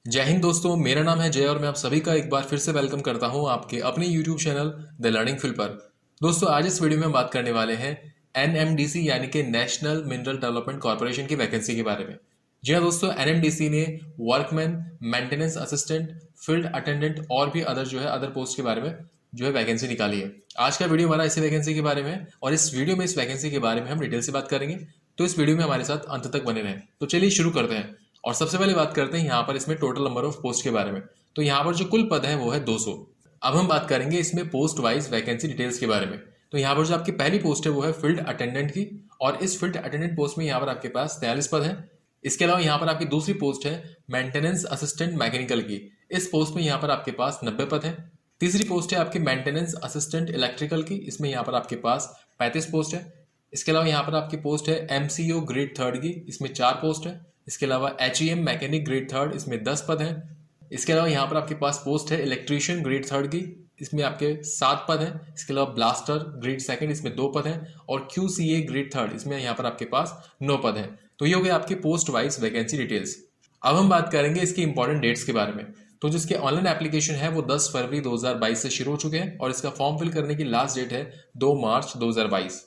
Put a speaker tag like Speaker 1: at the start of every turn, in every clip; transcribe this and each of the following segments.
Speaker 1: जय हिंद दोस्तों, मेरा नाम है जय और मैं आप सभी का एक बार फिर से वेलकम करता हूं आपके अपने YouTube channel the learning field पर। दोस्तों, आज इस वीडियो में हम बात करने वाले हैं एनएमडीसी यानी कि नेशनल मिनरल डेवलपमेंट कॉर्पोरेशन की वैकेंसी के बारे में। जी हाँ दोस्तों, एनएमडीसी ने workman, maintenance assistant, field attendant और भी अदर पोस्ट के बारे में वैकेंसी निकाली है। आज का वीडियो हमारा इसी वैकेंसी के बारे में है और इस वीडियो में इस वैकेंसी के बारे में हम डिटेल से बात करेंगे। तो इस वीडियो में हमारे साथ अंत तक बने रहें। तो चलिए शुरू करते हैं और सबसे पहले बात करते हैं यहाँ पर इसमें टोटल नंबर ऑफ पोस्ट के बारे में। तो यहाँ पर जो कुल पद है वो है 200। अब हम बात करेंगे इसमें पोस्ट वाइज वैकेंसी डिटेल्स के बारे में। तो यहाँ पर जो आपकी पहली पोस्ट है वो है फील्ड अटेंडेंट की और इस फील्ड अटेंडेंट पोस्ट में यहाँ पर आपके पास 43 पद है। इसके अलावा यहाँ पर आपकी दूसरी पोस्ट है मेंटेनेंस असिस्टेंट मैकेनिकल की। इस पोस्ट में यहाँ पर आपके पास 90 पद है। तीसरी पोस्ट है आपकी मेंटेनेंस असिस्टेंट इलेक्ट्रिकल की। इसमें यहाँ पर आपके पास 35 पोस्ट है। इसके अलावा यहाँ पर आपकी पोस्ट है एमसीओ ग्रेड थर्ड की। इसमें 4 पोस्ट है। इसके अलावा एचईएम मैकेनिक ग्रेड थर्ड, इसमें 10 पद हैं। इसके अलावा यहाँ पर आपके पास पोस्ट है इलेक्ट्रीशियन ग्रेड थर्ड की। इसमें आपके 7 पद हैं। इसके अलावा ब्लास्टर ग्रेड सेकंड, इसमें 2 पद हैं और क्यूसीए ग्रेड थर्ड, इसमें यहाँ पर आपके पास 9 पद हैं। तो ये हो गया आपकी पोस्ट वाइज वैकेंसी डिटेल्स। अब हम बात करेंगे इसकी इंपॉर्टेंट डेट्स के बारे में। तो जिसके ऑनलाइन एप्लीकेशन है वो 10 फरवरी 2022 से शुरू हो चुके हैं और इसका फॉर्म फिल करने की लास्ट डेट है 2 मार्च 2022।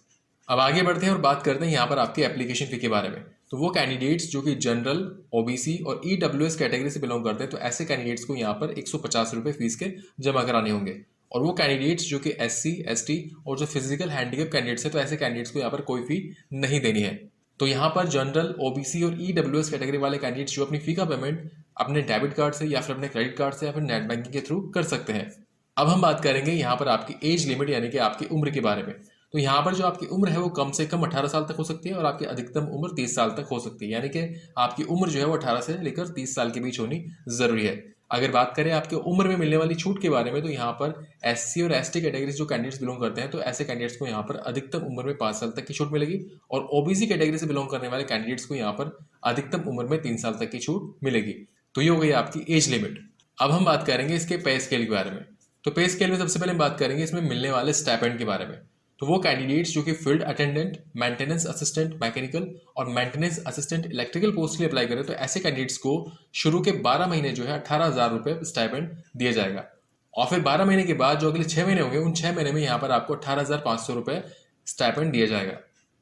Speaker 1: अब आगे बढ़ते हैं और बात करते हैं यहाँ पर आपकी एप्लीकेशन फी के बारे में। तो वो कैंडिडेट्स जो कि जनरल, ओबीसी और ईडब्ल्यूएस कैटेगरी से बिलोंग करते हैं, तो ऐसे कैंडिडेट्स को यहाँ पर 150 रुपये फीस के जमा कराने होंगे। और वो कैंडिडेट्स जो कि एससी, एसटी और जो फिजिकल हैंडीकैप कैंडिडेट्स है, तो ऐसे कैंडिडेट्स को यहाँ पर कोई फी नहीं देनी है। तो यहाँ पर जनरल, ओबीसी और ईडब्ल्यूएस कैटेगरी वाले कैंडिडेट्स जो अपनी फी का पेमेंट अपने डेबिट कार्ड से या फिर अपने क्रेडिट कार्ड से या फिर नेट बैंकिंग के थ्रू कर सकते हैं। अब हम बात करेंगे यहाँ पर आपकी एज लिमिट यानी कि आपकी उम्र के बारे में। तो यहाँ पर जो आपकी उम्र है वो कम से कम 18 साल तक हो सकती है और आपकी अधिकतम उम्र 30 साल तक हो सकती है। यानी कि आपकी उम्र जो है वो 18 से लेकर 30 साल के बीच होनी जरूरी है। अगर बात करें आपकी उम्र में मिलने वाली छूट के बारे में, तो यहाँ पर एससी और एसटी कैटेगरी जो कैंडिडेट्स बिलोंग करते हैं, तो ऐसे कैंडिडेट्स को यहाँ पर अधिकतम उम्र में 5 साल तक की छूट मिलेगी और ओबीसी कैटेगरी से बिलोंग करने वाले कैंडिडेट्स को यहाँ पर अधिकतम उम्र में 3 साल तक की छूट मिलेगी। तो ये हो गई आपकी एज लिमिट। अब हम बात करेंगे इसके पे स्केल के बारे में। तो पे स्केल में सबसे पहले हम बात करेंगे इसमें मिलने वाले स्टाइपेंड के बारे में। तो वो कैंडिडेट्स जो कि field attendant, maintenance assistant mechanical और मेंटेनेंस असिस्टेंट इलेक्ट्रिकल पोस्ट के लिए अप्लाई करें, तो ऐसे कैंडिडेट्स को शुरू के 12 महीने जो है 18,000 रुपये स्टाइपेंड दिया जाएगा और फिर 12 महीने के बाद जो अगले 6 महीने होंगे, उन 6 महीने में यहाँ पर आपको 18,500 रुपये स्टाइपेंड दिया जाएगा।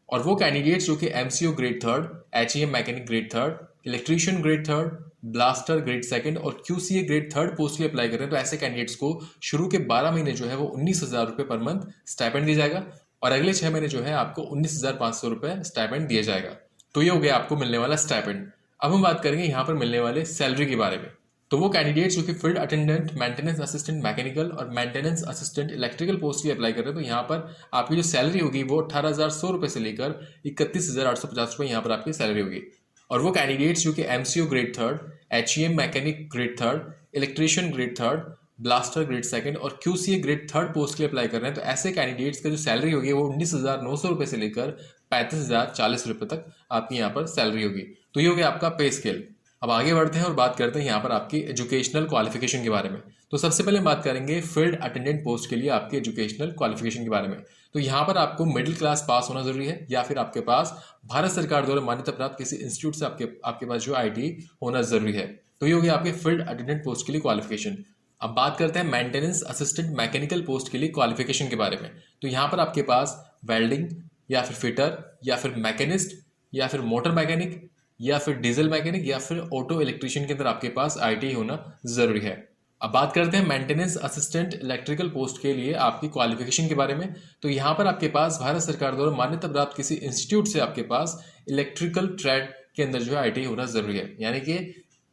Speaker 1: और वो कैंडिडेट्स जो कि MCO grade third, HEM mechanic grade third, electrician grade third, blaster grade second और क्यूसीए ग्रेड थर्ड पोस्ट के लिए अप्लाई कर रहे हैं, तो ऐसे कैंडिडेट्स को शुरू के 12 महीने जो है वो 19,000 रुपये पर मंथ स्टाइपेंड दिया जाएगा और अगले 6 महीने जो है आपको 19,500 रुपये स्टाइपेंड दिया जाएगा। तो ये हो गया आपको मिलने वाला स्टाइपेंड। अब हम बात करेंगे यहाँ पर मिलने वाले सैलरी के बारे में। तो वो कैंडिडेट्स जो कि field attendant, maintenance assistant mechanical और मेंटेनेंस असिस्टेंट इलेक्ट्रिकल पोस्ट के लिए अप्लाई कर रहे हैं, तो यहाँ पर आपकी जो सैलरी होगी वो 18,100 रुपये से लेकर 31,850 रुपये यहाँ पर आपकी सैलरी होगी। और वो कैंडिडेट्स जो कि MCO grade third, HEM mechanic grade third, electrician grade third, blaster grade second और क्यूसीए ग्रेड थर्ड पोस्ट के लिए अप्लाई कर रहे हैं, तो ऐसे कैंडिडेट्स का जो सैलरी होगी वो 19,900 रुपये से लेकर 35,040 रुपये तक आपकी यहाँ पर सैलरी होगी। तो ये हो गया आपका पे स्केल। अब आगे बढ़ते हैं और बात करते हैं यहाँ पर आपकी एजुकेशनल क्वालिफिकेशन के बारे में। तो सबसे पहले हम बात करेंगे फील्ड अटेंडेंट पोस्ट के लिए आपके एजुकेशनल क्वालिफिकेशन के बारे में। तो यहाँ पर आपको मिडिल क्लास पास होना जरूरी है या फिर आपके पास भारत सरकार द्वारा मान्यता प्राप्त किसी इंस्टीट्यूट से आपके पास जो आईटी होना जरूरी है। तो ये हो गया आपके फील्ड अटेंडेंट पोस्ट के लिए क्वालिफिकेशन। अब बात करते हैं मेंटेनेंस असिस्टेंट मैकेनिकल पोस्ट के लिए क्वालिफिकेशन के बारे में। तो यहाँ पर आपके पास वेल्डिंग या फिर फिटर या फिर मैकेनिस्ट या फिर मोटर मैकेनिक या फिर डीजल मैकेनिक या फिर ऑटो इलेक्ट्रीशियन के अंदर आपके पास आईटी होना जरूरी है। अब बात करते हैं मेंटेनेंस असिस्टेंट इलेक्ट्रिकल पोस्ट के लिए आपकी क्वालिफिकेशन के बारे में। तो यहाँ पर आपके पास भारत सरकार द्वारा मान्यता प्राप्त किसी इंस्टीट्यूट से आपके पास इलेक्ट्रिकल ट्रेड के अंदर जो है आईटी होना जरूरी है। यानी कि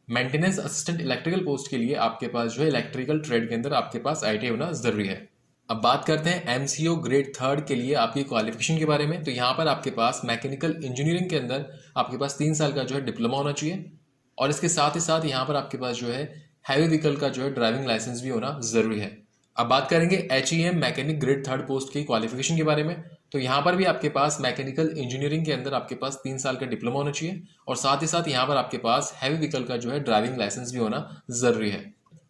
Speaker 1: मेंटेनेंस असिस्टेंट इलेक्ट्रिकल पोस्ट के लिए आपके पास जो है इलेक्ट्रिकल ट्रेड के अंदर आपके पास आईटी होना जरूरी है। अब बात करते हैं एमसीओ ग्रेड थर्ड के लिए आपकी क्वालिफिकेशन के बारे में। तो यहाँ पर आपके पास मैकेनिकल इंजीनियरिंग के अंदर आपके पास 3 साल का जो है डिप्लोमा होना चाहिए और इसके साथ ही साथ यहाँ पर आपके पास जो है हैवी व्हीकल का जो है ड्राइविंग लाइसेंस भी होना जरूरी है। अब बात करेंगे HEM mechanic grade third post की क्वालिफिकेशन के बारे में। तो यहाँ पर भी आपके पास मैकेनिकल इंजीनियरिंग के अंदर आपके पास 3 साल का डिप्लोमा होना चाहिए और साथ ही साथ यहाँ पर आपके पास हैवी व्हीकल का जो है ड्राइविंग लाइसेंस भी होना जरूरी है।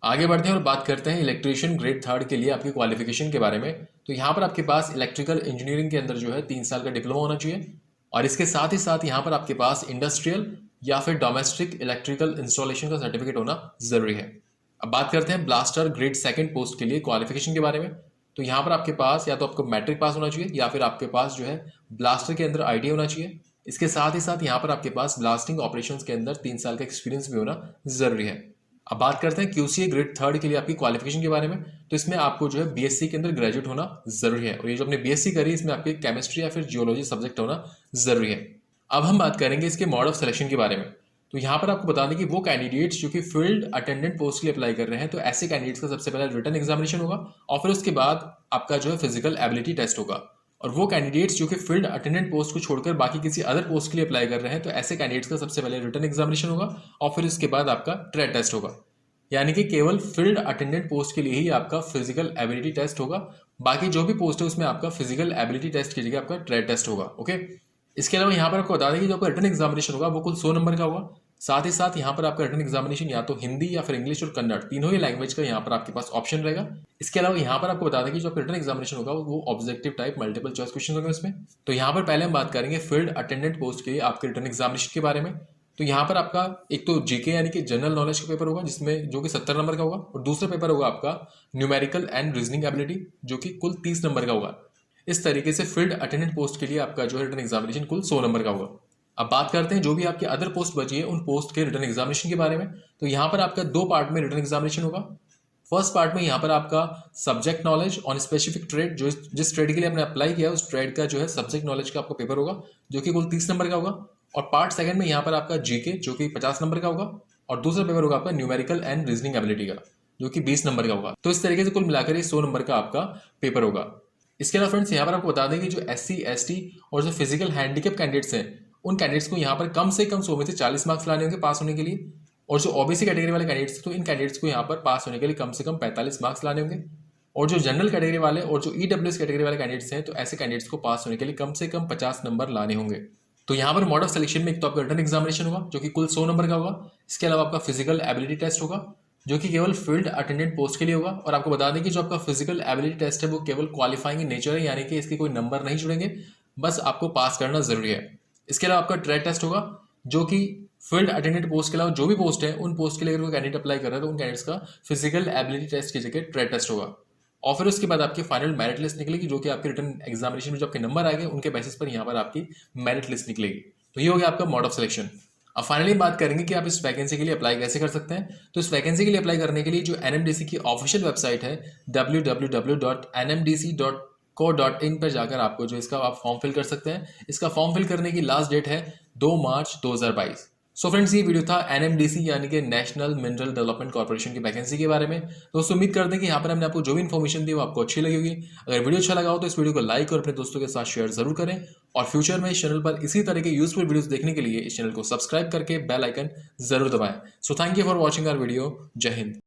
Speaker 1: आगे बढ़ते हैं और बात करते हैं इलेक्ट्रीशियन ग्रेड थर्ड के लिए आपकी क्वालिफिकेशन के बारे में। तो यहाँ पर आपके पास इलेक्ट्रिकल इंजीनियरिंग के अंदर जो है 3 साल का डिप्लोमा होना चाहिए और इसके साथ ही साथ यहाँ पर आपके पास इंडस्ट्रियल या फिर डोमेस्टिक इलेक्ट्रिकल इंस्टॉलेशन का सर्टिफिकेट होना जरूरी है। अब बात करते हैं ब्लास्टर ग्रेड सेकंड पोस्ट के लिए क्वालिफिकेशन के बारे में। तो यहाँ पर आपके पास या तो आपको मैट्रिक पास होना चाहिए या फिर आपके पास जो है ब्लास्टर के अंदर आईटीआई होना चाहिए। इसके साथ ही साथ यहाँ पर आपके पास ब्लास्टिंग ऑपरेशंस के अंदर 3 साल का एक्सपीरियंस भी होना जरूरी है। अब बात करते हैं क्यूसीए ग्रेड थर्ड के लिए आपकी क्वालिफिकेशन के बारे में। तो इसमें आपको जो है बीएससी के अंदर ग्रेजुएट होना जरूरी है और ये जो आपने बीएससी करी इसमें आपके केमिस्ट्री या फिर जियोलॉजी सब्जेक्ट होना जरूरी है। अब हम बात करेंगे इसके मोड ऑफ सिलेक्शन के बारे में। तो यहाँ पर आपको बता दें कि वो कैंडिडेट्स जो कि फील्ड अटेंडेंट पोस्ट के लिए अप्लाई कर रहे हैं, तो ऐसे कैंडिडेट्स का सबसे पहले रिटन एग्जामिनेशन होगा और फिर उसके बाद आपका जो है फिजिकल एबिलिटी टेस्ट होगा। और वो कैंडिडेट्स जो कि फील्ड अटेंडेंट पोस्ट को छोड़कर बाकी किसी अदर पोस्ट के लिए अप्लाई कर रहे हैं, तो ऐसे कैंडिडेट्स का सबसे पहले रिटन एग्जामिनेशन होगा और फिर उसके बाद आपका ट्रेड टेस्ट होगा। यानी कि केवल फील्ड अटेंडेंट पोस्ट के लिए ही आपका फिजिकल एबिलिटी टेस्ट होगा, बाकी जो भी पोस्ट है उसमें आपका फिजिकल एबिलिटी टेस्ट की जगह आपका ट्रेड टेस्ट होगा। ओके, इसके अलावा यहाँ पर आपको बता दें कि जो आपका रिटन एग्जामिनेशन होगा वो कुल 100 नंबर का होगा। साथ ही साथ यहाँ पर आपका रिटन एग्जामिनेशन या तो हिंदी या फिर इंग्लिश और कन्नड़ तीनों ही लैंग्वेज का यहाँ पर आपके पास ऑप्शन रहेगा। इसके अलावा यहाँ पर आपको बता दें कि जो आपका रिटन एग्जामिनेशन होगा वो objective type multiple choice question होंगे उसमें। तो यहाँ पर पहले हम बात करेंगे फील्ड अटेंडेंट पोस्ट के लिए आपके रिटन एग्जामिनेशन के बारे में। तो यहाँ पर आपका एक तो जीके यानी कि जनरल नॉलेज का पेपर होगा जिसमें जो कि 70 नंबर का होगा, और दूसरा पेपर होगा आपका न्यूमेरिकल एंड रीजनिंग एबिलिटी जो कि कुल 30 नंबर का होगा। इस तरीके से फील्ड अटेंडेंट पोस्ट के लिए आपका जो है रिटन एग्जामिनेशन कुल 100 नंबर का होगा। अब बात करते हैं जो भी आपके अदर पोस्ट बची है उन पोस्ट के रिटन एग्जामिनेशन के बारे में। तो यहाँ पर आपका 2 पार्ट में रिटन एग्जामिनेशन होगा। फर्स्ट पार्ट में यहाँ पर आपका subject knowledge on specific trade, जो जिस ट्रेड के लिए आपने अप्लाई किया उस ट्रेड का जो है सब्जेक्ट नॉलेज का आपका पेपर होगा जो कि कुल 30 नंबर का होगा। और पार्ट सेकंड में यहाँ पर आपका जीके जो कि 50 नंबर का होगा, और दूसरा पेपर होगा आपका न्यूमेरिकल एंड रीजनिंग एबिलिटी का जो कि 20 नंबर का होगा। तो इस तरीके से कुल मिलाकर ये 100 नंबर का आपका पेपर होगा। इसके अलावा फ्रेंड्स यहाँ पर आपको बता दें कि जो SC ST और जो फिजिकल हैंडीकैप कैंडिडेट्स हैं उन कैंडिडेट्स को यहाँ पर कम से कम 100 में से 40 मार्क्स लाने होंगे पास होने के लिए। और जो ओबीसी कैटेगरी वाले कैंडिडेट्स तो इन कैंडिडेट्स को यहाँ पर पास होने के लिए कम से कम 45 मार्क्स लाने होंगे। और जो जनरल कैटेगरी वाले और जो EWS कैटेगरी वाले कैंडिडेट्स हैं तो ऐसे कैंडिडेट्स को पास होने के लिए कम से कम 50 नंबर लाने होंगे। तो यहाँ पर मोड ऑफ सिलेक्शन में एक तो आपका रिटन एग्जामिनेशन होगा जो कि कुल 100 नंबर का होगा। इसके अलावा आपका फिजिकल एबिलिटी टेस्ट होगा जो कि केवल फील्ड अटेंडेंट पोस्ट के लिए होगा। और आपको बता दें कि जो आपका फिजिकल एबिलिटी टेस्ट है वो केवल क्वालिफाइंग इन नेचर है, यानी कि इसके कोई नंबर नहीं जुड़ेंगे, बस आपको पास करना जरूरी है। इसके अलावा आपका ट्रेड टेस्ट होगा जो कि फील्ड अटेंडेंट पोस्ट के अलावा जो भी पोस्ट है उन पोस्ट के लिए अगर कोई कैंडिडेट अप्लाई कर रहा है तो उन कैंडिडेट्स का फिजिकल एबिलिटी टेस्ट की जगह ट्रेड टेस्ट होगा। और फिर उसके बाद आपकी फाइनल मेरिट लिस्ट निकलेगी जो कि आपके रिटन एग्जामिनेशन में जो आपके नंबर आएंगे उनके बेसिस पर यहाँ पर आपकी मेरिट लिस्ट निकलेगी। तो ये हो गया आपका मोड ऑफ सिलेक्शन। अब फाइनली बात करेंगे कि आप इस वैकेंसी के लिए अप्लाई कैसे कर सकते हैं। तो इस वैकेंसी के लिए अप्लाई करने के लिए जो NMDC की ऑफिशियल वेबसाइट है www.nmdc.co.in पर जाकर आपको जो इसका आप फॉर्म फिल कर सकते हैं। इसका फॉर्म फिल करने की लास्ट डेट है 2 मार्च 2022। सो फ्रेंड्स ये वीडियो था NMDC यानी कि नेशनल मिनरल डेवलपमेंट कॉर्पोरेशन की वैकेंसी के बारे में। दोस्तों उम्मीद करते हैं कि यहाँ पर हमने आपको जो भी इन्फॉर्मेशन दी वो आपको अच्छी लगी होगी। अगर वीडियो अच्छा लगा हो तो इस वीडियो को लाइक और अपने दोस्तों के साथ शेयर जरूर करें, और फ्यूचर में इस चैनल पर इसी तरह के यूजफुल वीडियोस देखने के लिए इस चैनल को सब्सक्राइब करके बेल आइकन जरूर दबाएं। So thank you for watching our video. जय हिंद।